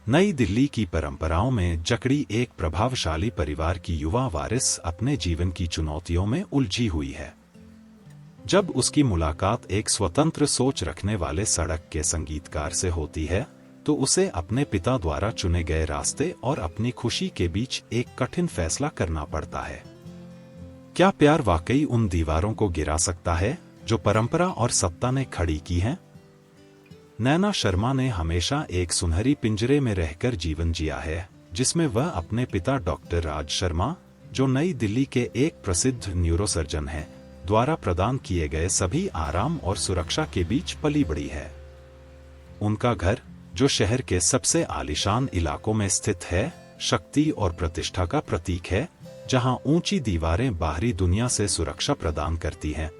नई दिल्ली की परंपराओं में जकड़ी एक प्रभावशाली परिवार की युवा वारिस अपने जीवन की चुनौतियों में उलझी हुई है। जब उसकी मुलाकात एक स्वतंत्र सोच रखने वाले सड़क के संगीतकार से होती है, तो उसे अपने पिता द्वारा चुने गए रास्ते और अपनी खुशी के बीच एक कठिन फैसला करना पड़ता है। क्या प्यार वाकई उन दीवारों को गिरा सकता है जो परंपरा और सत्ता ने खड़ी की हैं? नैना शर्मा ने हमेशा एक सुनहरी पिंजरे में रहकर जीवन जिया है, जिसमें वह अपने पिता डॉक्टर राज शर्मा, जो नई दिल्ली के एक प्रसिद्ध न्यूरोसर्जन हैं, द्वारा प्रदान किए गए सभी आराम और सुरक्षा के बीच पली बड़ी है। उनका घर, जो शहर के सबसे आलीशान इलाकों में स्थित है, शक्ति और प्रतिष्ठा का प्रतीक है, जहां ऊंची दीवारें बाहरी दुनिया से सुरक्षा प्रदान करती हैं,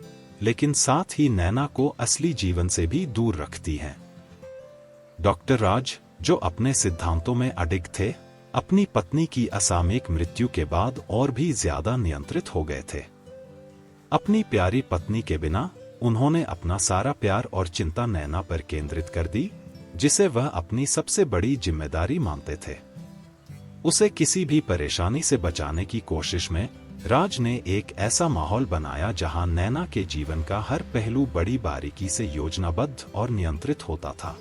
लेकिन साथ ही नैना को असली जीवन से भी दूर रखती हैं। डॉक्टर राज, जो अपने सिद्धांतों में अडिग थे, अपनी पत्नी की असामयिक मृत्यु के बाद और भी ज्यादा नियंत्रित हो गए थे। अपनी प्यारी पत्नी के बिना उन्होंने अपना सारा प्यार और चिंता नैना पर केंद्रित कर दी, जिसे वह अपनी सबसे बड़ी जिम्मेदारी मानते थे। उसे किसी भी परेशानी से बचाने की कोशिश में राज ने एक ऐसा माहौल बनाया जहां नैना के जीवन का हर पहलू बड़ी बारीकी से योजनाबद्ध और नियंत्रित होता था।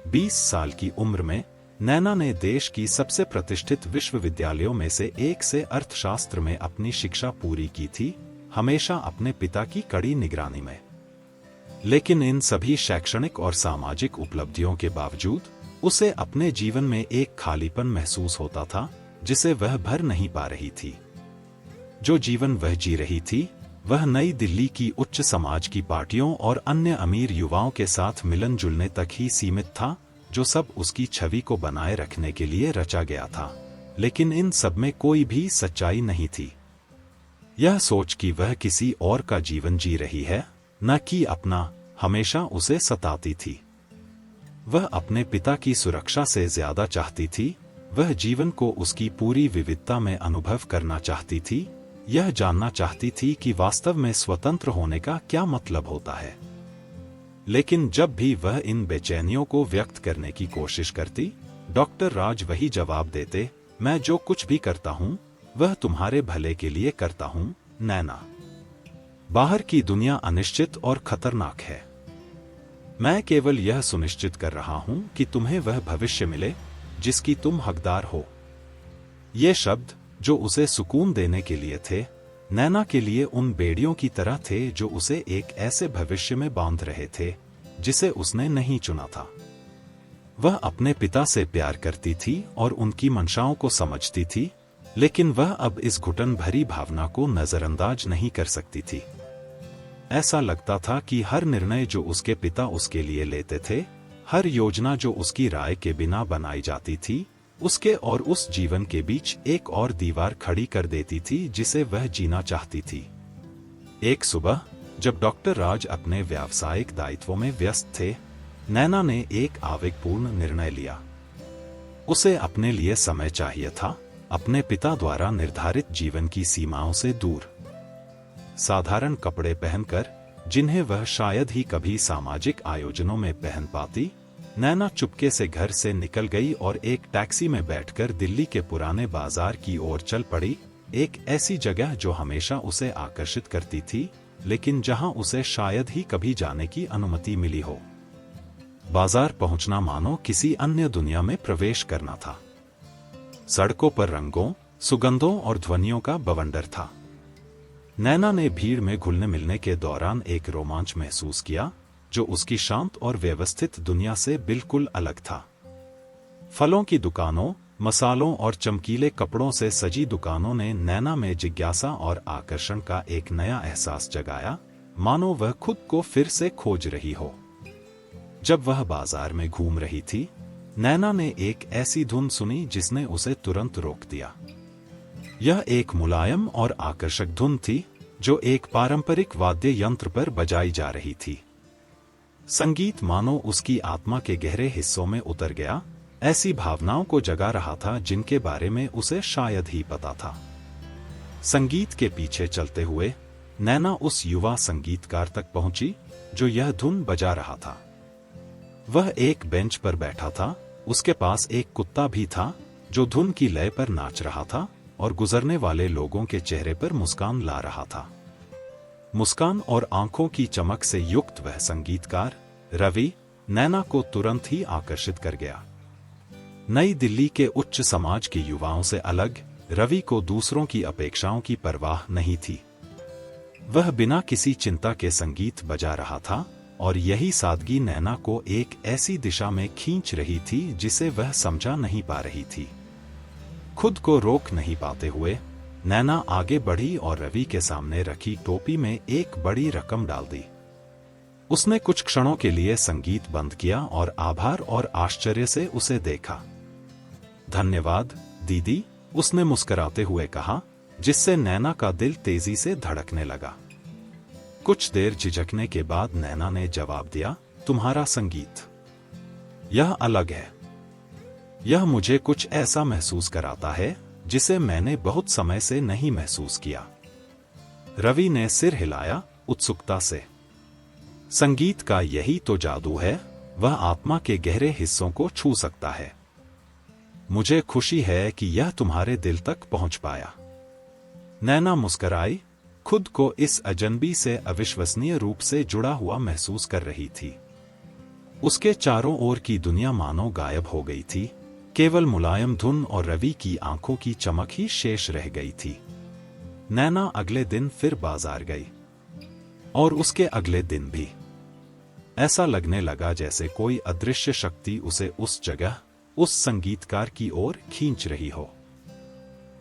20 साल की उम्र में नैना ने देश की सबसे प्रतिष्ठित विश्वविद्यालयों में से एक से अर्थशास्त्र में अपनी शिक्षा पूरी की थी, हमेशा अपने पिता की कड़ी निगरानी में। लेकिन इन सभी शैक्षणिक और सामाजिक उपलब्धियों के बावजूद उसे अपने जीवन में एक खालीपन महसूस होता था, जिसे वह भर नहीं पा रही थी। जो जीवन वह जी रही थी, वह नई दिल्ली की उच्च समाज की पार्टियों और अन्य अमीर युवाओं के साथ मिलन जुलने तक ही सीमित था, जो सब उसकी छवि को बनाए रखने के लिए रचा गया था। लेकिन इन सब में कोई भी सच्चाई नहीं थी। यह सोच कि वह किसी और का जीवन जी रही है, न कि अपना, हमेशा उसे सताती थी। वह अपने पिता की सुरक्षा से ज्यादा चाहती थी। वह जीवन को उसकी पूरी विविधता में अनुभव करना चाहती थी। यह जानना चाहती थी कि वास्तव में स्वतंत्र होने का क्या मतलब होता है। लेकिन जब भी वह इन बेचैनियों को व्यक्त करने की कोशिश करती, डॉक्टर राज वही जवाब देते, मैं जो कुछ भी करता हूं, वह तुम्हारे भले के लिए करता हूं, नैना। बाहर की दुनिया अनिश्चित और खतरनाक है। मैं केवल यह सुनिश्चित कर रहा हूं कि तुम्हें वह भविष्य मिले जिसकी तुम हकदार हो। ये शब्द, जो उसे सुकून देने के लिए थे, नैना के लिए उन बेड़ियों की तरह थे जो उसे एक ऐसे भविष्य में बांध रहे थे जिसे उसने नहीं चुना था। वह अपने पिता से प्यार करती थी और उनकी मंशाओं को समझती थी, लेकिन वह अब इस घुटन भरी भावना को नजरअंदाज नहीं कर सकती थी। ऐसा लगता था कि हर निर्णय जो उसके पिता उसके लिए लेते थे, हर योजना जो उसकी राय के बिना बनाई जाती थी, उसके और उस जीवन के बीच एक और दीवार खड़ी कर देती थी जिसे वह जीना चाहती थी। एक सुबह, जब डॉक्टर राज अपने व्यावसायिक दायित्वों में व्यस्त थे, नैना ने एक आवेगपूर्ण निर्णय लिया। उसे अपने लिए समय चाहिए था, अपने पिता द्वारा निर्धारित जीवन की सीमाओं से दूर। साधारण कपड़े पहनकर, जिन्हें वह शायद ही कभी सामाजिक आयोजनों में पहन पाती, नैना चुपके से घर से निकल गई और एक टैक्सी में बैठकर दिल्ली के पुराने बाजार की ओर चल पड़ी, एक ऐसी जगह जो हमेशा उसे आकर्षित करती थी, लेकिन जहां उसे शायद ही कभी जाने की अनुमति मिली हो। बाजार पहुंचना मानो किसी अन्य दुनिया में प्रवेश करना था। सड़कों पर रंगों, सुगंधों और ध्वनियों का बवंडर था। नैना ने भीड़ में घुलने मिलने के दौरान एक रोमांच महसूस किया, जो उसकी शांत और व्यवस्थित दुनिया से बिल्कुल अलग था। फलों की दुकानों, मसालों और चमकीले कपड़ों से सजी दुकानों ने नैना में जिज्ञासा और आकर्षण का एक नया एहसास जगाया, मानो वह खुद को फिर से खोज रही हो। जब वह बाजार में घूम रही थी, नैना ने एक ऐसी धुन सुनी जिसने उसे तुरंत रोक दिया। यह एक मुलायम और आकर्षक धुन थी, जो एक पारंपरिक वाद्य यंत्र पर बजाई जा रही थी। संगीत मानो उसकी आत्मा के गहरे हिस्सों में उतर गया, ऐसी भावनाओं को जगा रहा था जिनके बारे में उसे शायद ही पता था। संगीत के पीछे चलते हुए नैना उस युवा संगीतकार तक पहुंची जो यह धुन बजा रहा था। वह एक बेंच पर बैठा था, उसके पास एक कुत्ता भी था जो धुन की लय पर नाच रहा था और गुजरने वाले लोगों के चेहरे पर मुस्कान ला रहा था। मुस्कान और आंखों की चमक से युक्त वह संगीतकार रवि नैना को तुरंत ही आकर्षित कर गया। नई दिल्ली के उच्च समाज के युवाओं से अलग रवि को दूसरों की अपेक्षाओं की परवाह नहीं थी। वह बिना किसी चिंता के संगीत बजा रहा था और यही सादगी नैना को एक ऐसी दिशा में खींच रही थी जिसे वह समझा नहीं पा रही थी। खुद को रोक नहीं पाते हुए नैना आगे बढ़ी और रवि के सामने रखी टोपी में एक बड़ी रकम डाल दी। उसने कुछ क्षणों के लिए संगीत बंद किया और आभार और आश्चर्य से उसे देखा। धन्यवाद दीदी, उसने मुस्कुराते हुए कहा, जिससे नैना का दिल तेजी से धड़कने लगा। कुछ देर झिझकने के बाद नैना ने जवाब दिया, तुम्हारा संगीत यह अलग है। यह मुझे कुछ ऐसा महसूस कराता है जिसे मैंने बहुत समय से नहीं महसूस किया। रवि ने सिर हिलाया उत्सुकता से। संगीत का यही तो जादू है, वह आत्मा के गहरे हिस्सों को छू सकता है। मुझे खुशी है कि यह तुम्हारे दिल तक पहुंच पाया। नैना मुस्कुराई, खुद को इस अजनबी से अविश्वसनीय रूप से जुड़ा हुआ महसूस कर रही थी। उसके चारों ओर की दुनिया मानो गायब हो गई थी, केवल मुलायम धुन और रवि की आंखों की चमक ही शेष रह गई थी। नैना अगले दिन फिर बाजार गई और उसके अगले दिन भी। ऐसा लगने लगा जैसे कोई अदृश्य शक्ति उसे उस जगह, उस संगीतकार की ओर खींच रही हो।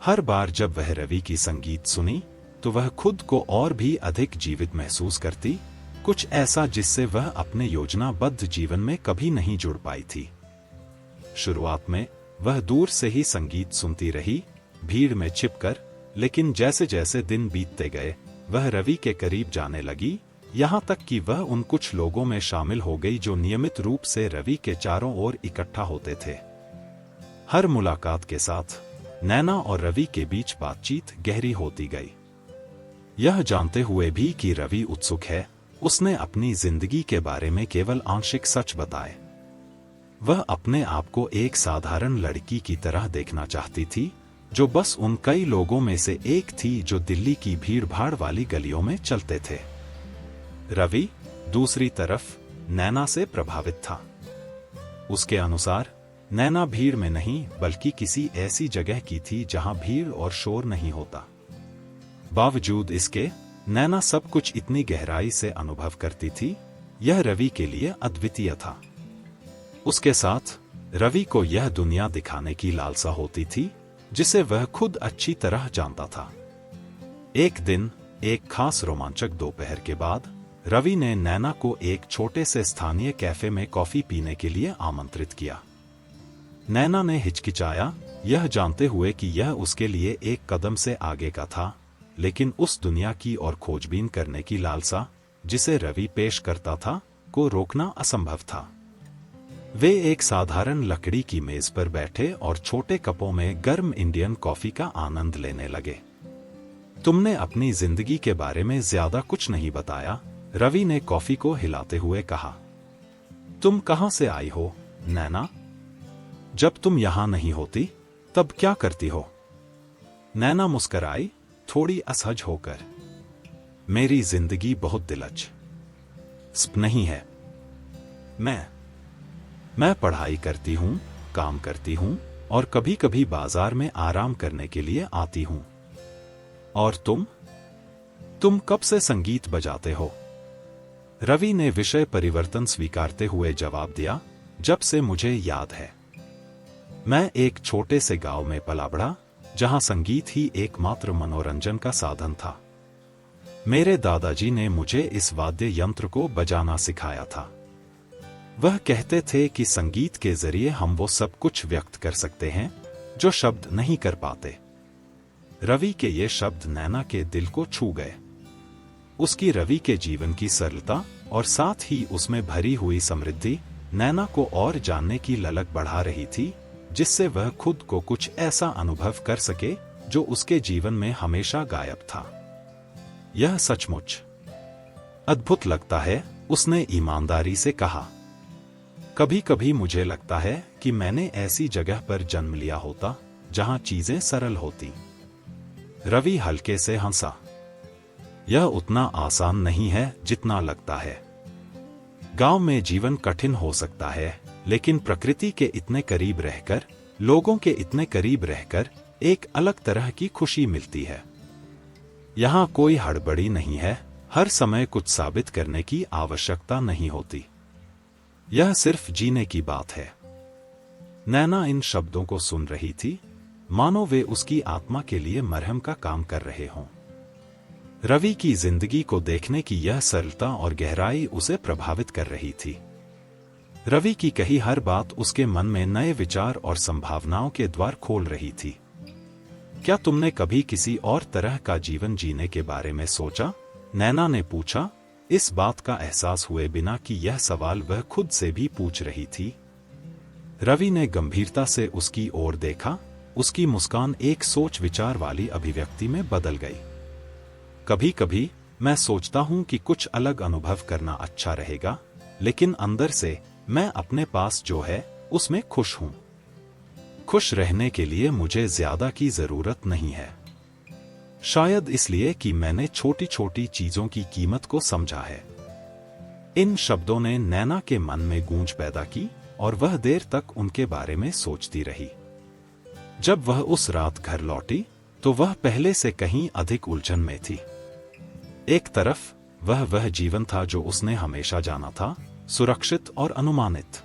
हर बार जब वह रवि की संगीत सुनी तो वह खुद को और भी अधिक जीवित महसूस करती, कुछ ऐसा जिससे वह अपने योजनाबद्ध जीवन में कभी नहीं जुड़ पाई थी। शुरुआत में वह दूर से ही संगीत सुनती रही, भीड़ में छिपकर, लेकिन जैसे जैसे दिन बीतते गए वह रवि के करीब जाने लगी, यहाँ तक कि वह उन कुछ लोगों में शामिल हो गई जो नियमित रूप से रवि के चारों ओर इकट्ठा होते थे। हर मुलाकात के साथ नैना और रवि के बीच बातचीत गहरी होती गई। यह जानते हुए भी कि रवि उत्सुक है, उसने अपनी जिंदगी के बारे में केवल आंशिक सच बताए। वह अपने आप को एक साधारण लड़की की तरह देखना चाहती थी, जो बस उन कई लोगों में से एक थी जो दिल्ली की भीड़-भाड़ वाली गलियों में चलते थे। रवि, दूसरी तरफ, नैना से प्रभावित था। उसके अनुसार नैना भीड़ में नहीं बल्कि किसी ऐसी जगह की थी जहां भीड़ और शोर नहीं होता। बावजूद इसके, नैना सब कुछ इतनी गहराई से अनुभव करती थी, यह रवि के लिए अद्वितीय था। उसके साथ रवि को यह दुनिया दिखाने की लालसा होती थी जिसे वह खुद अच्छी तरह जानता था। एक दिन, एक खास रोमांचक दोपहर के बाद, रवि ने नैना को एक छोटे से स्थानीय कैफे में कॉफी पीने के लिए आमंत्रित किया। नैना ने हिचकिचाया, यह जानते हुए कि यह उसके लिए एक कदम से आगे का था, लेकिन उस दुनिया की ओर खोजबीन करने की लालसा, जिसे रवि पेश करता था, को रोकना असंभव था। वे एक साधारण लकड़ी की मेज पर बैठे और छोटे कपों में गर्म इंडियन कॉफी का आनंद लेने लगे। तुमने अपनी जिंदगी के बारे में ज्यादा कुछ नहीं बताया, रवि ने कॉफी को हिलाते हुए कहा। तुम कहां से आई हो, नैना? जब तुम यहां नहीं होती, तब क्या करती हो? नैना मुस्कुराई, थोड़ी असहज होकर। मेरी जिंदगी बहुत दिलचस्प नहीं है। मैं पढ़ाई करती हूँ, काम करती हूँ और कभी कभी बाजार में आराम करने के लिए आती हूँ। और तुम कब से संगीत बजाते हो? रवि ने विषय परिवर्तन स्वीकारते हुए जवाब दिया, जब से मुझे याद है। मैं एक छोटे से गांव में पला बढ़ा, जहां संगीत ही एकमात्र मनोरंजन का साधन था। मेरे दादाजी ने मुझे इस वाद्य यंत्र को बजाना सिखाया था। वह कहते थे कि संगीत के जरिए हम वो सब कुछ व्यक्त कर सकते हैं जो शब्द नहीं कर पाते। रवि के ये शब्द नैना के दिल को छू गए। उसकी रवि के जीवन की सरलता और साथ ही उसमें भरी हुई समृद्धि नैना को और जानने की ललक बढ़ा रही थी, जिससे वह खुद को कुछ ऐसा अनुभव कर सके जो उसके जीवन में हमेशा गायब था। यह सचमुच अद्भुत लगता है, उसने ईमानदारी से कहा। कभी कभी मुझे लगता है कि मैंने ऐसी जगह पर जन्म लिया होता जहां चीजें सरल होती। रवि हल्के से हंसा। यह उतना आसान नहीं है जितना लगता है। गांव में जीवन कठिन हो सकता है, लेकिन प्रकृति के इतने करीब रहकर, लोगों के इतने करीब रहकर एक अलग तरह की खुशी मिलती है। यहां कोई हड़बड़ी नहीं है, हर समय कुछ साबित करने की आवश्यकता नहीं होती। यह सिर्फ जीने की बात है। नैना इन शब्दों को सुन रही थी, मानो वे उसकी आत्मा के लिए मरहम का काम कर रहे हों। रवि की जिंदगी को देखने की यह सरलता और गहराई उसे प्रभावित कर रही थी। रवि की कही हर बात उसके मन में नए विचार और संभावनाओं के द्वार खोल रही थी। क्या तुमने कभी किसी और तरह का जीवन जीने के बारे में सोचा? नैना ने पूछा, इस बात का एहसास हुए बिना कि यह सवाल वह खुद से भी पूछ रही थी। रवि ने गंभीरता से उसकी ओर देखा। उसकी मुस्कान एक सोच विचार वाली अभिव्यक्ति में बदल गई। कभी कभी मैं सोचता हूं कि कुछ अलग अनुभव करना अच्छा रहेगा, लेकिन अंदर से मैं अपने पास जो है उसमें खुश हूं। खुश रहने के लिए मुझे ज्यादा की जरूरत नहीं है। शायद इसलिए कि मैंने छोटी छोटी चीजों की कीमत को समझा है। इन शब्दों ने नैना के मन में गूंज पैदा की और वह देर तक उनके बारे में सोचती रही। जब वह उस रात घर लौटी तो वह पहले से कहीं अधिक उलझन में थी। एक तरफ वह जीवन था जो उसने हमेशा जाना था, सुरक्षित और अनुमानित।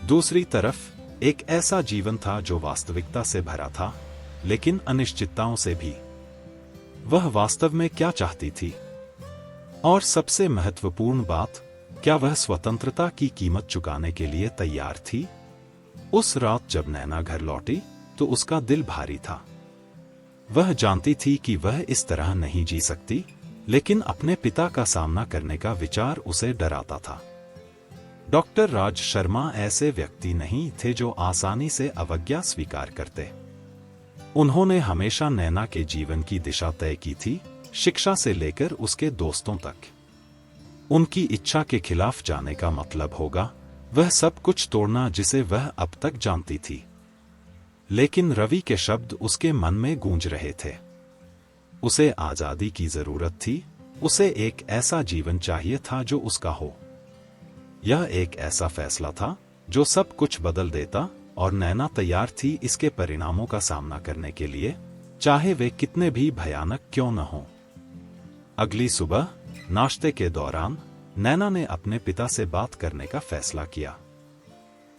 दूसरी तरफ एक ऐसा जीवन था जो वास्तविकता से भरा था, लेकिन अनिश्चितताओं से भी। वह वास्तव में क्या चाहती थी? और सबसे महत्वपूर्ण बात, क्या वह स्वतंत्रता की कीमत चुकाने के लिए तैयार थी? उस रात जब नैना घर लौटी तो उसका दिल भारी था। वह जानती थी कि वह इस तरह नहीं जी सकती, लेकिन अपने पिता का सामना करने का विचार उसे डराता था। डॉक्टर राज शर्मा ऐसे व्यक्ति नहीं थे जो आसानी से अवज्ञा स्वीकार करते। उन्होंने हमेशा नैना के जीवन की दिशा तय की थी, शिक्षा से लेकर उसके दोस्तों तक। उनकी इच्छा के खिलाफ जाने का मतलब होगा वह सब कुछ तोड़ना जिसे वह अब तक जानती थी। लेकिन रवि के शब्द उसके मन में गूंज रहे थे। उसे आजादी की जरूरत थी, उसे एक ऐसा जीवन चाहिए था जो उसका हो। यह एक ऐसा फैसला था जो सब कुछ बदल देता, और नैना तैयार थी इसके परिणामों का सामना करने के लिए, चाहे वे कितने भी भयानक क्यों न हों। अगली सुबह नाश्ते के दौरान नैना ने अपने पिता से बात करने का फैसला किया।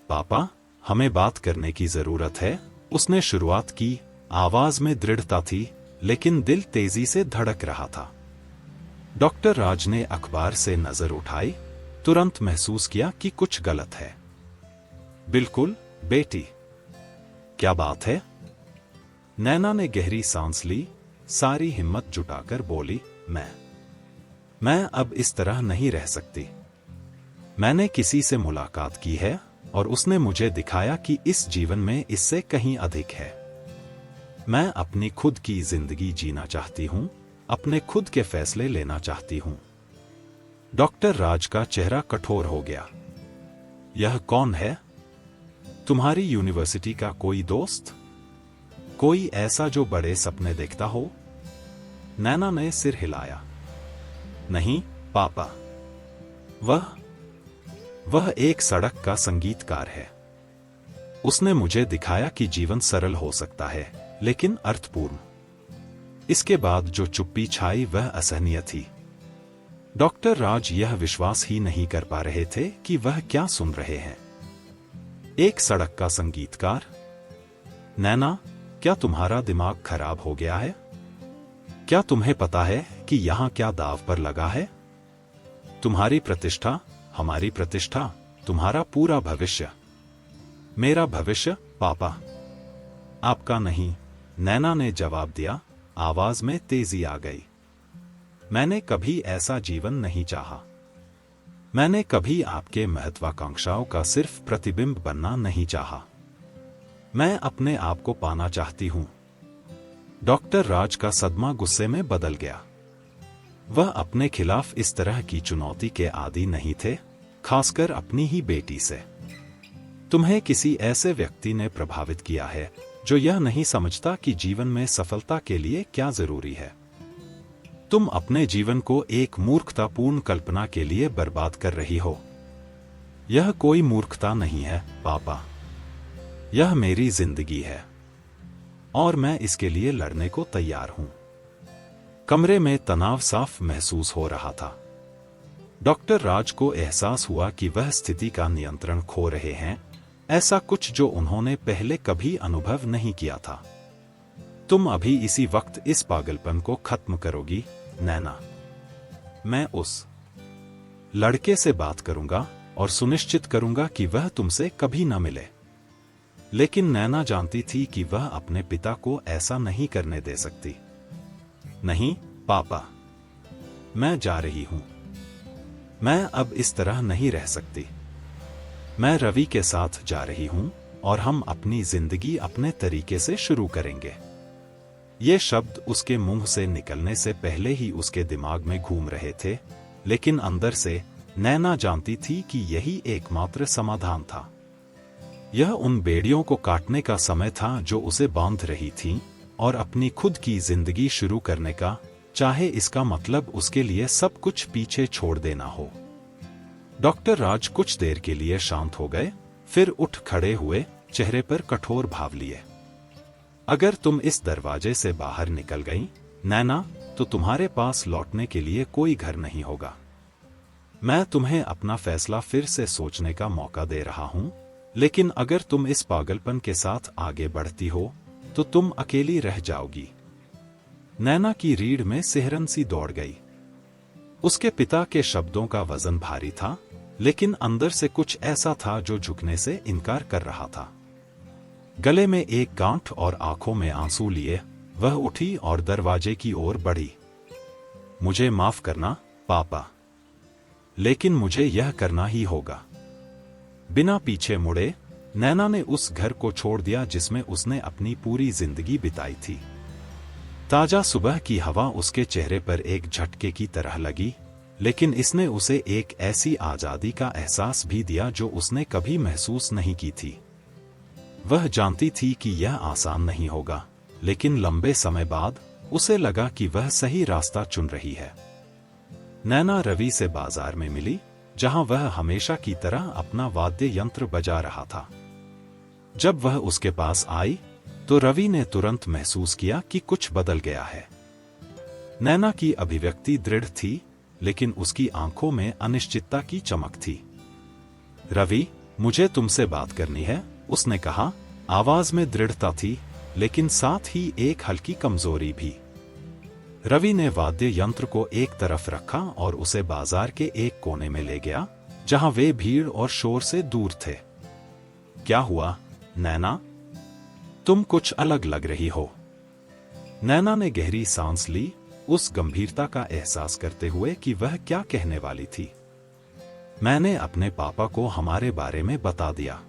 पापा, हमें बात करने की जरूरत है, उसने शुरुआत की। आवाज में दृढ़ता थी, लेकिन दिल तेजी से धड़क रहा था। डॉक्टर राज ने अखबार से नजर उठाई, तुरंत महसूस किया कि कुछ गलत है। बिल्कुल बेटी, क्या बात है? नैना ने गहरी सांस ली, सारी हिम्मत जुटाकर बोली, मैं अब इस तरह नहीं रह सकती। मैंने किसी से मुलाकात की है और उसने मुझे दिखाया कि इस जीवन में इससे कहीं अधिक है। मैं अपनी खुद की जिंदगी जीना चाहती हूं, अपने खुद के फैसले लेना चाहती हूं। डॉक्टर राज का चेहरा कठोर हो गया। यह कौन है? तुम्हारी यूनिवर्सिटी का कोई दोस्त? कोई ऐसा जो बड़े सपने देखता हो? नैना ने सिर हिलाया। नहीं पापा, वह एक सड़क का संगीतकार है। उसने मुझे दिखाया कि जीवन सरल हो सकता है, लेकिन अर्थपूर्ण। इसके बाद जो चुप्पी छाई वह असहनीय थी। डॉक्टर राज यह विश्वास ही नहीं कर पा रहे थे कि वह क्या सुन रहे हैं। एक सड़क का संगीतकार? नैना, क्या तुम्हारा दिमाग खराब हो गया है? क्या तुम्हें पता है कि यहां क्या दांव पर लगा है? तुम्हारी प्रतिष्ठा, हमारी प्रतिष्ठा, तुम्हारा पूरा भविष्य। मेरा भविष्य पापा, आपका नहीं, नैना ने जवाब दिया। आवाज में तेजी आ गई। मैंने कभी ऐसा जीवन नहीं चाहा। मैंने कभी आपके महत्वाकांक्षाओं का सिर्फ प्रतिबिंब बनना नहीं चाहा। मैं अपने आप को पाना चाहती हूं। डॉक्टर राज का सदमा गुस्से में बदल गया। वह अपने खिलाफ इस तरह की चुनौती के आदी नहीं थे, खासकर अपनी ही बेटी से। तुम्हें किसी ऐसे व्यक्ति ने प्रभावित किया है जो यह नहीं समझता कि जीवन में सफलता के लिए क्या जरूरी है। तुम अपने जीवन को एक मूर्खतापूर्ण कल्पना के लिए बर्बाद कर रही हो। यह कोई मूर्खता नहीं है पापा, यह मेरी जिंदगी है और मैं इसके लिए लड़ने को तैयार हूं। कमरे में तनाव साफ महसूस हो रहा था। डॉक्टर राज को एहसास हुआ कि वह स्थिति का नियंत्रण खो रहे हैं, ऐसा कुछ जो उन्होंने पहले कभी अनुभव नहीं किया था। तुम अभी इसी वक्त इस पागलपन को खत्म करोगी नैना। मैं उस लड़के से बात करूंगा और सुनिश्चित करूंगा कि वह तुमसे कभी न मिले। लेकिन नैना जानती थी कि वह अपने पिता को ऐसा नहीं करने दे सकती। नहीं पापा, मैं जा रही हूं। मैं अब इस तरह नहीं रह सकती। मैं रवि के साथ जा रही हूं और हम अपनी जिंदगी अपने तरीके से शुरू करेंगे। ये शब्द उसके मुंह से निकलने से पहले ही उसके दिमाग में घूम रहे थे, लेकिन अंदर से नैना जानती थी कि यही एकमात्र समाधान था। यह उन बेड़ियों को काटने का समय था जो उसे बांध रही थीं, और अपनी खुद की जिंदगी शुरू करने का, चाहे इसका मतलब उसके लिए सब कुछ पीछे छोड़ देना हो। डॉक्टर राज कुछ देर के लिए शांत हो गए, फिर उठ खड़े हुए, चेहरे पर कठोर भाव लिए। अगर तुम इस दरवाजे से बाहर निकल गई नैना, तो तुम्हारे पास लौटने के लिए कोई घर नहीं होगा। मैं तुम्हें अपना फैसला फिर से सोचने का मौका दे रहा हूं, लेकिन अगर तुम इस पागलपन के साथ आगे बढ़ती हो तो तुम अकेली रह जाओगी। नैना की रीढ़ में सिहरन सी दौड़ गई। उसके पिता के शब्दों का वजन भारी था, लेकिन अंदर से कुछ ऐसा था जो झुकने से इनकार कर रहा था। गले में एक गांठ और आंखों में आंसू लिए वह उठी और दरवाजे की ओर बढ़ी। मुझे माफ करना पापा, लेकिन मुझे यह करना ही होगा। बिना पीछे मुड़े नैना ने उस घर को छोड़ दिया जिसमें उसने अपनी पूरी जिंदगी बिताई थी। ताजा सुबह की हवा उसके चेहरे पर एक झटके की तरह लगी, लेकिन इसने उसे एक ऐसी आजादी का एहसास भी दिया जो उसने कभी महसूस नहीं की थी। वह जानती थी कि यह आसान नहीं होगा, लेकिन लंबे समय बाद उसे लगा कि वह सही रास्ता चुन रही है। नैना रवि से बाजार में मिली, जहां वह हमेशा की तरह अपना वाद्य यंत्र बजा रहा था। जब वह उसके पास आई तो रवि ने तुरंत महसूस किया कि कुछ बदल गया है। नैना की अभिव्यक्ति दृढ़ थी, लेकिन उसकी आंखों में अनिश्चितता की चमक थी। रवि, मुझे तुमसे बात करनी है, उसने कहा। आवाज में दृढ़ता थी, लेकिन साथ ही एक हल्की कमजोरी भी। रवि ने वाद्य यंत्र को एक तरफ रखा और उसे बाजार के एक कोने में ले गया, जहां वे भीड़ और शोर से दूर थे। क्या हुआ नैना? तुम कुछ अलग लग रही हो। नैना ने गहरी सांस ली, उस गंभीरता का एहसास करते हुए कि वह क्या कहने वाली थी। मैंने अपने पापा को हमारे बारे में बता दिया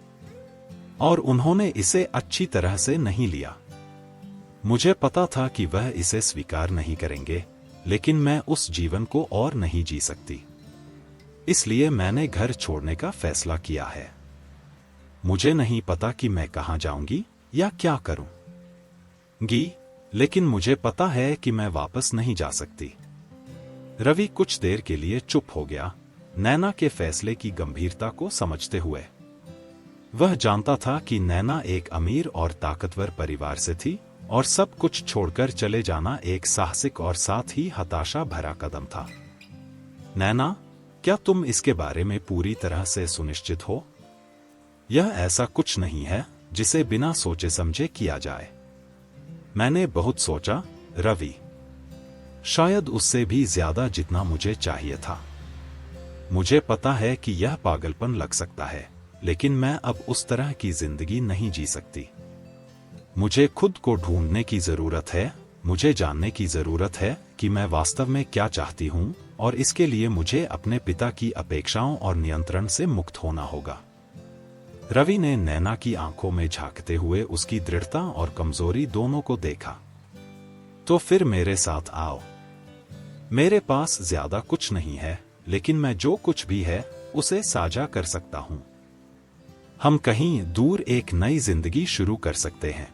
और उन्होंने इसे अच्छी तरह से नहीं लिया। मुझे पता था कि वह इसे स्वीकार नहीं करेंगे, लेकिन मैं उस जीवन को और नहीं जी सकती। इसलिए मैंने घर छोड़ने का फैसला किया है। मुझे नहीं पता कि मैं कहां जाऊंगी या क्या करूंगी, लेकिन मुझे पता है कि मैं वापस नहीं जा सकती। रवि कुछ देर के लिए चुप हो गया, नैना के फैसले की गंभीरता को समझते हुए। वह जानता था कि नैना एक अमीर और ताकतवर परिवार से थी और सब कुछ छोड़कर चले जाना एक साहसिक और साथ ही हताशा भरा कदम था। नैना, क्या तुम इसके बारे में पूरी तरह से सुनिश्चित हो? यह ऐसा कुछ नहीं है जिसे बिना सोचे समझे किया जाए। मैंने बहुत सोचा रवि, शायद उससे भी ज्यादा जितना मुझे चाहिए था। मुझे पता है कि यह पागलपन लग सकता है, लेकिन मैं अब उस तरह की जिंदगी नहीं जी सकती। मुझे खुद को ढूंढने की जरूरत है। मुझे जानने की जरूरत है कि मैं वास्तव में क्या चाहती हूं, और इसके लिए मुझे अपने पिता की अपेक्षाओं और नियंत्रण से मुक्त होना होगा। रवि ने नैना की आंखों में झांकते हुए उसकी दृढ़ता और कमजोरी दोनों को देखा। तो फिर मेरे साथ आओ। मेरे पास ज्यादा कुछ नहीं है, लेकिन मैं जो कुछ भी है उसे साझा कर सकता हूं। हम कहीं दूर एक नई जिंदगी शुरू कर सकते हैं।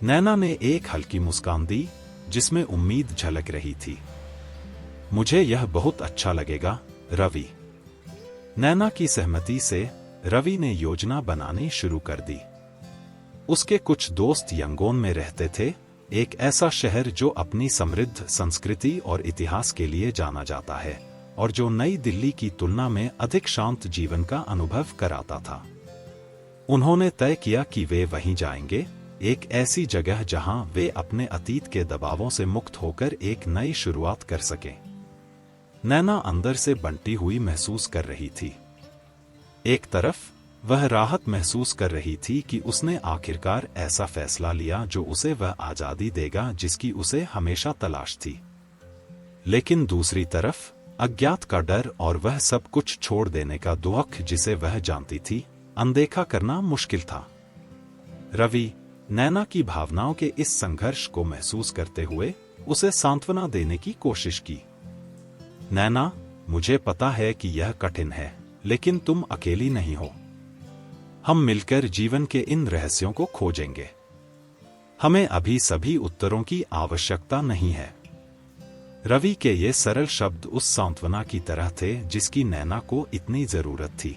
नैना ने एक हल्की मुस्कान दी जिसमें उम्मीद झलक रही थी। मुझे यह बहुत अच्छा लगेगा, रवि। नैना की सहमति से रवि ने योजना बनानी शुरू कर दी। उसके कुछ दोस्त यंगोन में रहते थे, एक ऐसा शहर जो अपनी समृद्ध संस्कृति और इतिहास के लिए जाना जाता है और जो नई दिल्ली की तुलना में अधिक शांत जीवन का अनुभव कराता था। उन्होंने तय किया कि वे वहीं जाएंगे, एक ऐसी जगह जहां वे अपने अतीत के दबावों से मुक्त होकर एक नई शुरुआत कर सकें। नैना अंदर से बंटी हुई महसूस कर रही थी। एक तरफ वह राहत महसूस कर रही थी कि उसने आखिरकार ऐसा फैसला लिया जो उसे वह आजादी देगा जिसकी उसे हमेशा तलाश थी। लेकिन दूसरी तरफ अज्ञात का डर और वह सब कुछ छोड़ देने का दुख जिसे वह जानती थी, अनदेखा करना मुश्किल था। रवि, नैना की भावनाओं के इस संघर्ष को महसूस करते हुए उसे सांत्वना देने की कोशिश की। नैना, मुझे पता है कि यह कठिन है, लेकिन तुम अकेली नहीं हो। हम मिलकर जीवन के इन रहस्यों को खोजेंगे। हमें अभी सभी उत्तरों की आवश्यकता नहीं है। रवि के ये सरल शब्द उस सांत्वना की तरह थे जिसकी नैना को इतनी जरूरत थी।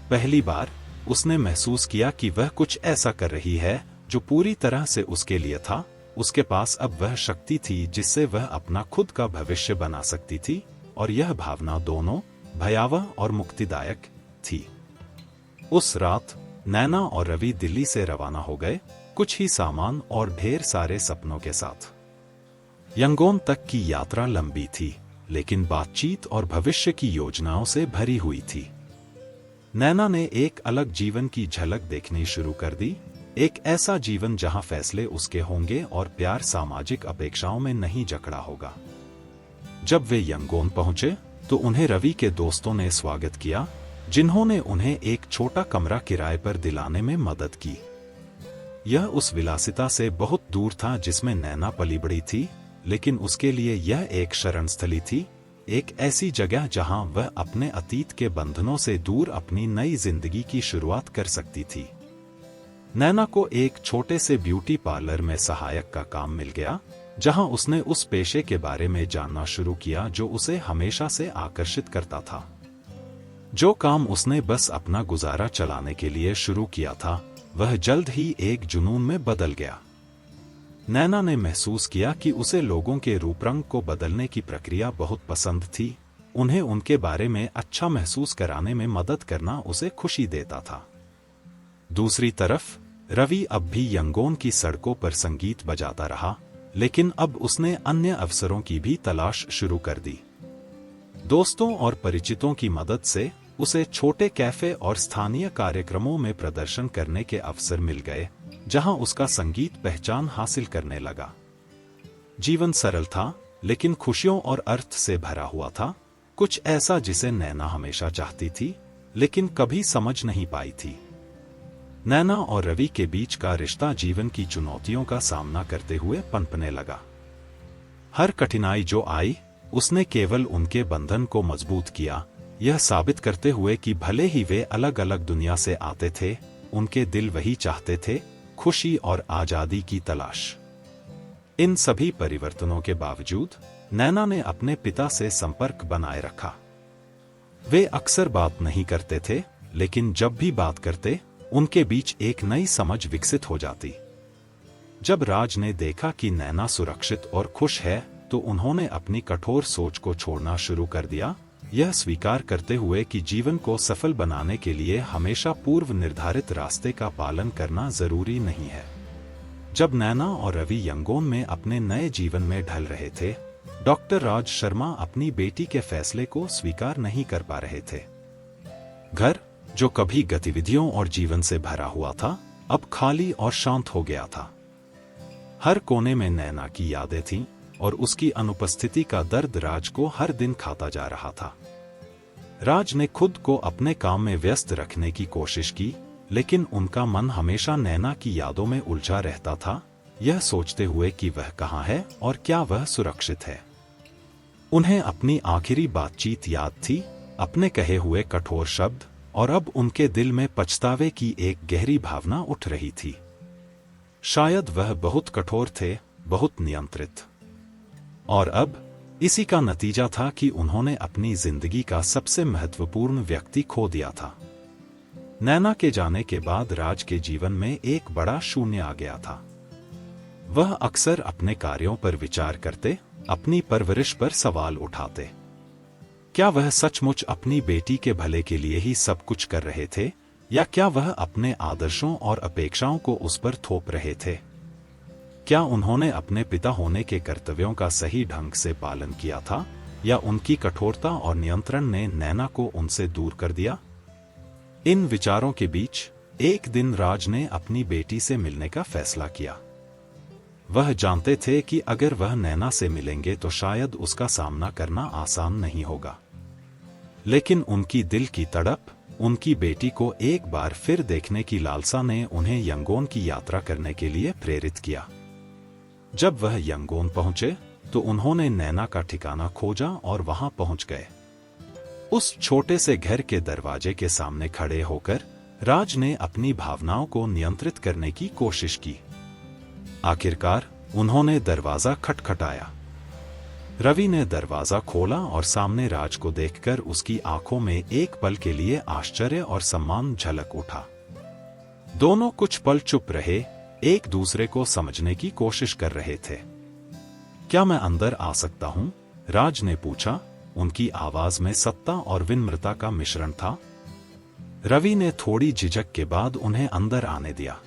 पहली बार उसने महसूस किया कि वह कुछ ऐसा कर रही है जो पूरी तरह से उसके लिए था। उसके पास अब वह शक्ति थी जिससे वह अपना खुद का भविष्य बना सकती थी, और यह भावना दोनों भयावह और मुक्तिदायक थी। उस रात नैना और रवि दिल्ली से रवाना हो गए, कुछ ही सामान और ढेर सारे सपनों के साथ। यंगोन तक की यात्रा लंबी थी, लेकिन बातचीत और भविष्य की योजनाओं से भरी हुई थी। नैना ने एक अलग जीवन की झलक देखनी शुरू कर दी, एक ऐसा जीवन जहां फैसले उसके होंगे और प्यार सामाजिक अपेक्षाओं में नहीं जकड़ा होगा। जब वे यंगोन पहुंचे तो उन्हें रवि के दोस्तों ने स्वागत किया, जिन्होंने उन्हें एक छोटा कमरा किराए पर दिलाने में मदद की। यह उस विलासिता से बहुत दूर था जिसमें नैना पली बड़ी थी, लेकिन उसके लिए यह एक शरणस्थली थी, एक ऐसी जगह जहां वह अपने अतीत के बंधनों से दूर अपनी नई जिंदगी की शुरुआत कर सकती थी। नैना को एक छोटे से ब्यूटी पार्लर में सहायक का काम मिल गया, जहां उसने उस पेशे के बारे में जानना शुरू किया जो उसे हमेशा से आकर्षित करता था। जो काम उसने बस अपना गुजारा चलाने के लिए शुरू किया था, वह जल्द ही एक जुनून में बदल गया। नैना ने महसूस किया कि उसे लोगों के रूप रंग को बदलने की प्रक्रिया बहुत पसंद थी। उन्हें उनके बारे में अच्छा महसूस कराने में मदद करना उसे खुशी देता था। दूसरी तरफ रवि अब भी यंगोन की सड़कों पर संगीत बजाता रहा, लेकिन अब उसने अन्य अवसरों की भी तलाश शुरू कर दी। दोस्तों और परिचितों की मदद से उसे छोटे कैफे और स्थानीय कार्यक्रमों में प्रदर्शन करने के अवसर मिल गए, जहां उसका संगीत पहचान हासिल करने लगा। जीवन सरल था, लेकिन खुशियों और अर्थ से भरा हुआ था, कुछ ऐसा जिसे नैना हमेशा चाहती थी, लेकिन कभी समझ नहीं पाई थी। नैना और रवि के बीच का रिश्ता जीवन की चुनौतियों का सामना करते हुए पनपने लगा। हर कठिनाई जो आई, उसने केवल उनके बंधन को मजबूत किया, यह साबित करते हुए कि भले ही वे अलग अलग दुनिया से आते थे, उनके दिल वही चाहते थे, खुशी और आजादी की तलाश। इन सभी परिवर्तनों के बावजूद नैना ने अपने पिता से संपर्क बनाए रखा। वे अक्सर बात नहीं करते थे, लेकिन जब भी बात करते, उनके बीच एक नई समझ विकसित हो जाती। जब राज ने देखा कि नैना सुरक्षित और खुश है, तो उन्होंने अपनी कठोर सोच को छोड़ना शुरू कर दिया, यह स्वीकार करते हुए कि जीवन को सफल बनाने के लिए हमेशा पूर्व निर्धारित रास्ते का पालन करना जरूरी नहीं है। जब नैना और रवि यंगोन में अपने नए जीवन में ढल रहे थे, डॉक्टर राज शर्मा अपनी बेटी के फैसले को स्वीकार नहीं कर पा रहे थे। घर, जो कभी गतिविधियों और जीवन से भरा हुआ था, अब खाली और शांत हो गया था। हर कोने में नैना की यादें थीं, और उसकी अनुपस्थिति का दर्द राज को हर दिन खाता जा रहा था। राज ने खुद को अपने काम में व्यस्त रखने की कोशिश की, लेकिन उनका मन हमेशा नैना की यादों में उलझा रहता था, यह सोचते हुए कि वह कहाँ है और क्या वह सुरक्षित है। उन्हें अपनी आखिरी बातचीत याद थी, अपने कहे हुए कठोर शब्द, और अब उनके दिल में पछतावे की एक गहरी भावना उठ रही थी। शायद वह बहुत कठोर थे, बहुत नियंत्रित। और अब इसी का नतीजा था कि उन्होंने अपनी जिंदगी का सबसे महत्वपूर्ण व्यक्ति खो दिया था। नैना के जाने के बाद राज के जीवन में एक बड़ा शून्य आ गया था। वह अक्सर अपने कार्यों पर विचार करते, अपनी परवरिश पर सवाल उठाते। क्या वह सचमुच अपनी बेटी के भले के लिए ही सब कुछ कर रहे थे, या क्या वह अपने आदर्शों और अपेक्षाओं को उस पर थोप रहे थे? क्या उन्होंने अपने पिता होने के कर्तव्यों का सही ढंग से पालन किया था, या उनकी कठोरता और नियंत्रण ने नैना को उनसे दूर कर दिया? इन विचारों के बीच एक दिन राज ने अपनी बेटी से मिलने का फैसला किया। वह जानते थे कि अगर वह नैना से मिलेंगे तो शायद उसका सामना करना आसान नहीं होगा, लेकिन उनकी दिल की तड़प, उनकी बेटी को एक बार फिर देखने की लालसा ने उन्हें यंगोन की यात्रा करने के लिए प्रेरित किया। जब वह यंगोन पहुंचे तो उन्होंने नैना का ठिकाना खोजा और वहां पहुंच गए। उस छोटे से घर के दरवाजे के सामने खड़े होकर राज ने अपनी भावनाओं को नियंत्रित करने की कोशिश की। आखिरकार उन्होंने दरवाजा खटखटाया। रवि ने दरवाजा खोला और सामने राज को देखकर उसकी आंखों में एक पल के लिए आश्चर्य और सम्मान झलक उठा। दोनों कुछ पल चुप रहे, एक दूसरे को समझने की कोशिश कर रहे थे। क्या मैं अंदर आ सकता हूं? राज ने पूछा। उनकी आवाज में सत्ता और विनम्रता का मिश्रण था। रवि ने थोड़ी झिझक के बाद उन्हें अंदर आने दिया।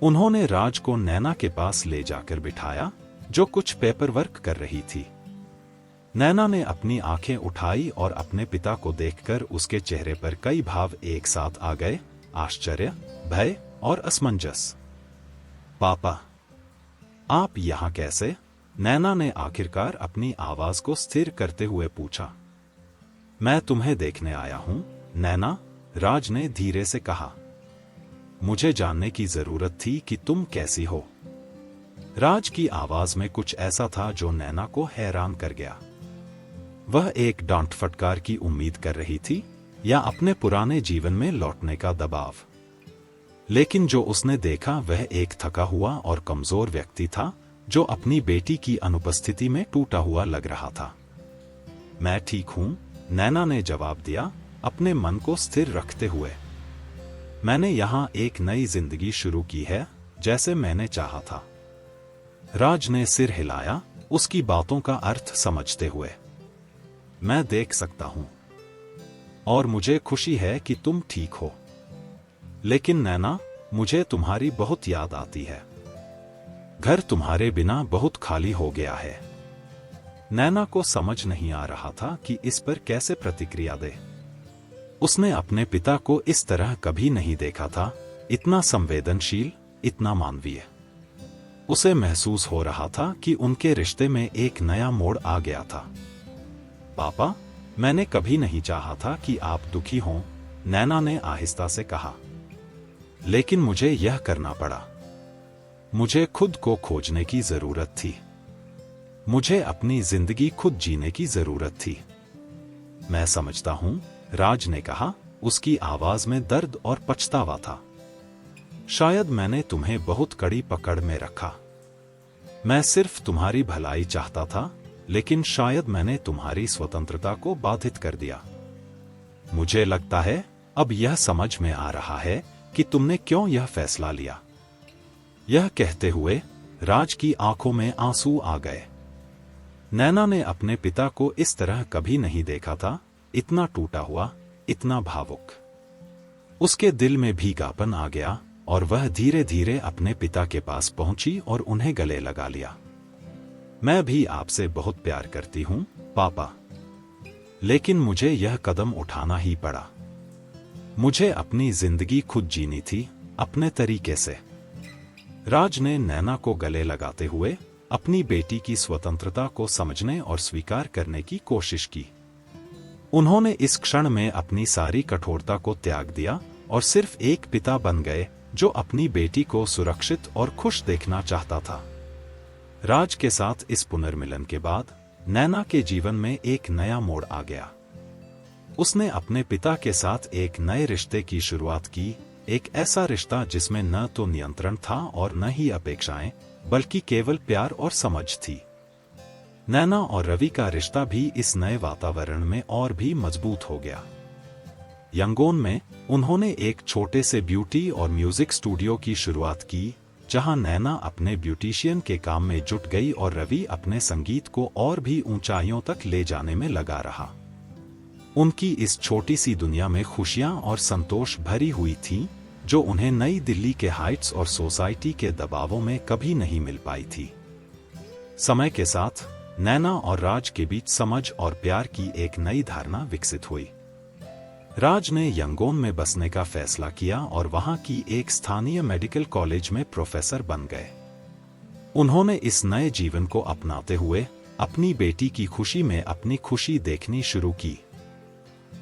उन्होंने राज को नैना के पास ले जाकर बिठाया, जो कुछ पेपर वर्क कर रही थी। नैना ने अपनी आंखें उठाई और अपने पिता को देखकर उसके चेहरे पर कई भाव एक साथ आ गए, आश्चर्य, भय और असमंजस। पापा, आप यहां कैसे? नैना ने आखिरकार अपनी आवाज को स्थिर करते हुए पूछा। मैं तुम्हें देखने आया हूं, नैना, राज ने धीरे से कहा। मुझे जानने की जरूरत थी कि तुम कैसी हो। राज की आवाज में कुछ ऐसा था जो नैना को हैरान कर गया। वह एक डांट फटकार की उम्मीद कर रही थी, या अपने पुराने जीवन में लौटने का दबाव। लेकिन जो उसने देखा वह एक थका हुआ और कमजोर व्यक्ति था, जो अपनी बेटी की अनुपस्थिति में टूटा हुआ लग रहा था। मैं ठीक हूं, नैना ने जवाब दिया, अपने मन को स्थिर रखते हुए। मैंने यहां एक नई जिंदगी शुरू की है, जैसे मैंने चाहा था। राज ने सिर हिलाया, उसकी बातों का अर्थ समझते हुए। मैं देख सकता हूं, और मुझे खुशी है कि तुम ठीक हो। लेकिन नैना, मुझे तुम्हारी बहुत याद आती है। घर तुम्हारे बिना बहुत खाली हो गया है। नैना को समझ नहीं आ रहा था कि इस पर कैसे प्रतिक्रिया दे। उसने अपने पिता को इस तरह कभी नहीं देखा था, इतना संवेदनशील, इतना मानवीय। उसे महसूस हो रहा था कि उनके रिश्ते में एक नया मोड़ आ गया था। पापा, मैंने कभी नहीं चाहा था कि आप दुखी हों, नैना ने आहिस्ता से कहा। लेकिन मुझे यह करना पड़ा। मुझे खुद को खोजने की जरूरत थी। मुझे अपनी जिंदगी खुद जीने की जरूरत थी। मैं समझता हूं, राज ने कहा, उसकी आवाज में दर्द और पछतावा था। शायद मैंने तुम्हें बहुत कड़ी पकड़ में रखा। मैं सिर्फ तुम्हारी भलाई चाहता था, लेकिन शायद मैंने तुम्हारी स्वतंत्रता को बाधित कर दिया। मुझे लगता है अब यह समझ में आ रहा है कि तुमने क्यों यह फैसला लिया। यह कहते हुए राज की आंखों में आंसू आ गए। नैना ने अपने पिता को इस तरह कभी नहीं देखा था, इतना टूटा हुआ, इतना भावुक। उसके दिल में भीगापन आ गया और वह धीरे धीरे अपने पिता के पास पहुंची और उन्हें गले लगा लिया। मैं भी आपसे बहुत प्यार करती हूं, पापा। लेकिन मुझे यह कदम उठाना ही पड़ा। मुझे अपनी जिंदगी खुद जीनी थी, अपने तरीके से। राज ने नैना को गले लगाते हुए अपनी बेटी की स्वतंत्रता को समझने और स्वीकार करने की कोशिश की। उन्होंने इस क्षण में अपनी सारी कठोरता को त्याग दिया और सिर्फ एक पिता बन गए जो अपनी बेटी को सुरक्षित और खुश देखना चाहता था। राज के साथ इस पुनर्मिलन के बाद नैना के जीवन में एक नया मोड़ आ गया। उसने अपने पिता के साथ एक नए रिश्ते की शुरुआत की, एक ऐसा रिश्ता जिसमें न तो नियंत्रण था और न ही अपेक्षाएं, बल्कि केवल प्यार और समझ थी। नैना और रवि का रिश्ता भी इस नए वातावरण में और भी मजबूत हो गया। यंगोन में उन्होंने एक छोटे से ब्यूटी और म्यूजिक स्टूडियो की शुरुआत की, जहां नैना अपने ब्यूटिशियन के काम में जुट गई और रवि अपने संगीत को और भी ऊंचाइयों तक ले जाने में लगा रहा। उनकी इस छोटी सी दुनिया में खुशियां और संतोष भरी हुई थीं, जो उन्हें नई दिल्ली के हाइट्स और सोसाइटी के दबावों में कभी नहीं मिल पाई थी। समय के साथ नैना और राज के बीच समझ और प्यार की एक नई धारणा विकसित हुई। राज ने यंगोन में बसने का फैसला किया और वहां की एक स्थानीय मेडिकल कॉलेज में प्रोफेसर बन गए। उन्होंने इस नए जीवन को अपनाते हुए अपनी बेटी की खुशी में अपनी खुशी देखनी शुरू की।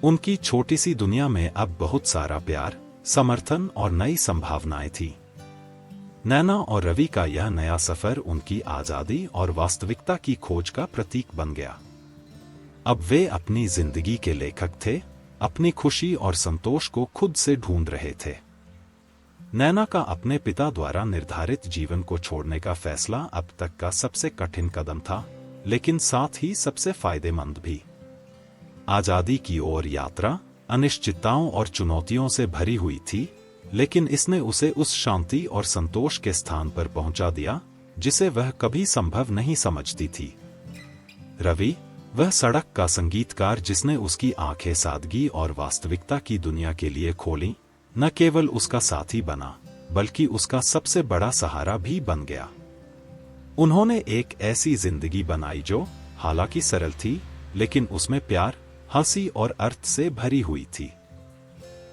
उनकी छोटी सी दुनिया में अब बहुत सारा प्यार, समर्थन और नई संभावनाएं थी। नैना और रवि का यह नया सफर उनकी आजादी और वास्तविकता की खोज का प्रतीक बन गया। अब वे अपनी जिंदगी के लेखक थे, अपनी खुशी और संतोष को खुद से ढूंढ रहे थे। नैना का अपने पिता द्वारा निर्धारित जीवन को छोड़ने का फैसला अब तक का सबसे कठिन कदम था, लेकिन साथ ही सबसे फायदेमंद भी। आजादी की ओर यात्रा अनिश्चितताओं और चुनौतियों से भरी हुई थी, लेकिन इसने उसे उस शांति और संतोष के स्थान पर पहुंचा दिया जिसे वह कभी संभव नहीं समझती थी। रवि, वह सड़क का संगीतकार जिसने उसकी आंखें सादगी और वास्तविकता की दुनिया के लिए खोली, न केवल उसका साथी बना, बल्कि उसका सबसे बड़ा सहारा भी बन गया। उन्होंने एक ऐसी जिंदगी बनाई जो हालांकि सरल थी, लेकिन उसमें प्यार, हंसी और अर्थ से भरी हुई थी।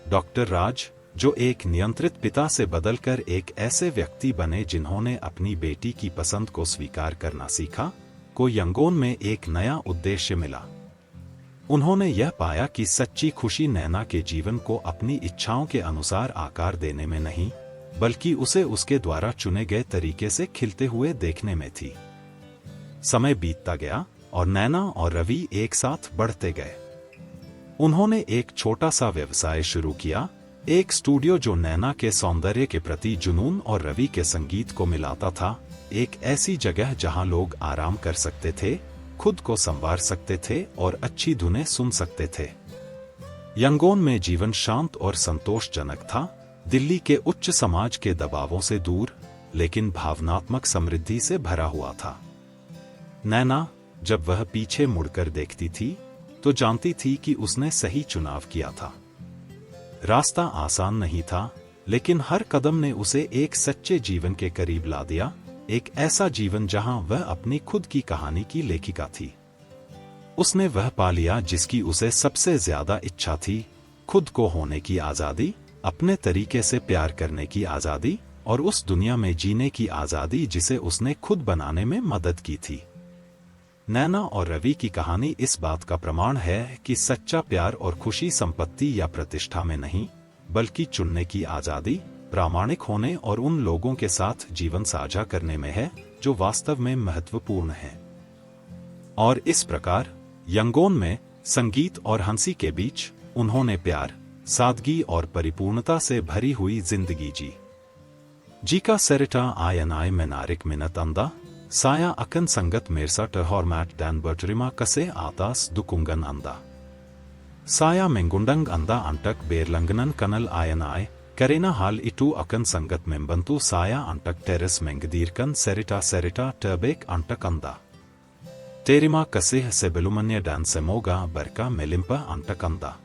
डॉक्टर राज, जो एक नियंत्रित पिता से बदलकर एक ऐसे व्यक्ति बने जिन्होंने अपनी बेटी की पसंद को स्वीकार करना सीखा, को यंगोन में एक नया उद्देश्य मिला। उन्होंने यह पाया कि सच्ची खुशी नैना के जीवन को अपनी इच्छाओं के अनुसार आकार देने में नहीं, बल्कि उसे उसके द्वारा चुने गए तरीके से खिलते हुए देखने में थी। समय बीतता गया और नैना और रवि एक साथ बढ़ते गए। उन्होंने एक छोटा सा व्यवसाय शुरू किया, एक स्टूडियो जो नैना के सौंदर्य के प्रति जुनून और रवि के संगीत को मिलाता था, एक ऐसी जगह जहां लोग आराम कर सकते थे, खुद को संवार सकते थे और अच्छी धुनें सुन सकते थे। यंगोन में जीवन शांत और संतोषजनक था, दिल्ली के उच्च समाज के दबावों से दूर, लेकिन भावनात्मक समृद्धि से भरा हुआ था। नैना, जब वह पीछे मुड़कर देखती थी, तो जानती थी कि उसने सही चुनाव किया था। रास्ता आसान नहीं था, लेकिन हर कदम ने उसे एक सच्चे जीवन के करीब ला दिया, एक ऐसा जीवन जहां वह अपनी खुद की कहानी की लेखिका थी। उसने वह पा लिया जिसकी उसे सबसे ज्यादा इच्छा थी, खुद को होने की आजादी, अपने तरीके से प्यार करने की आजादी और उस दुनिया में जीने की आजादी जिसे उसने खुद बनाने में मदद की थी। नैना और रवि की कहानी इस बात का प्रमाण है कि सच्चा प्यार और खुशी संपत्ति या प्रतिष्ठा में नहीं, बल्कि चुनने की आजादी, प्रामाणिक होने और उन लोगों के साथ जीवन साझा करने में है जो वास्तव में महत्वपूर्ण है। और इस प्रकार यंगोन में संगीत और हंसी के बीच उन्होंने प्यार, सादगी और परिपूर्णता से भरी हुई जिंदगी जी। Jika cerita ayanai menarik minat Anda, saya akan sangat merasa terhormat dan berterima kasih atas dukungan Anda. Saya mengundang Anda untuk berlangganan kanal ayanai, karena hal itu akan sangat membantu saya untuk terus menghadirkan cerita-cerita terbaik untuk Anda. Terima kasih sebelumnya dan semoga berkah melimpah untuk Anda.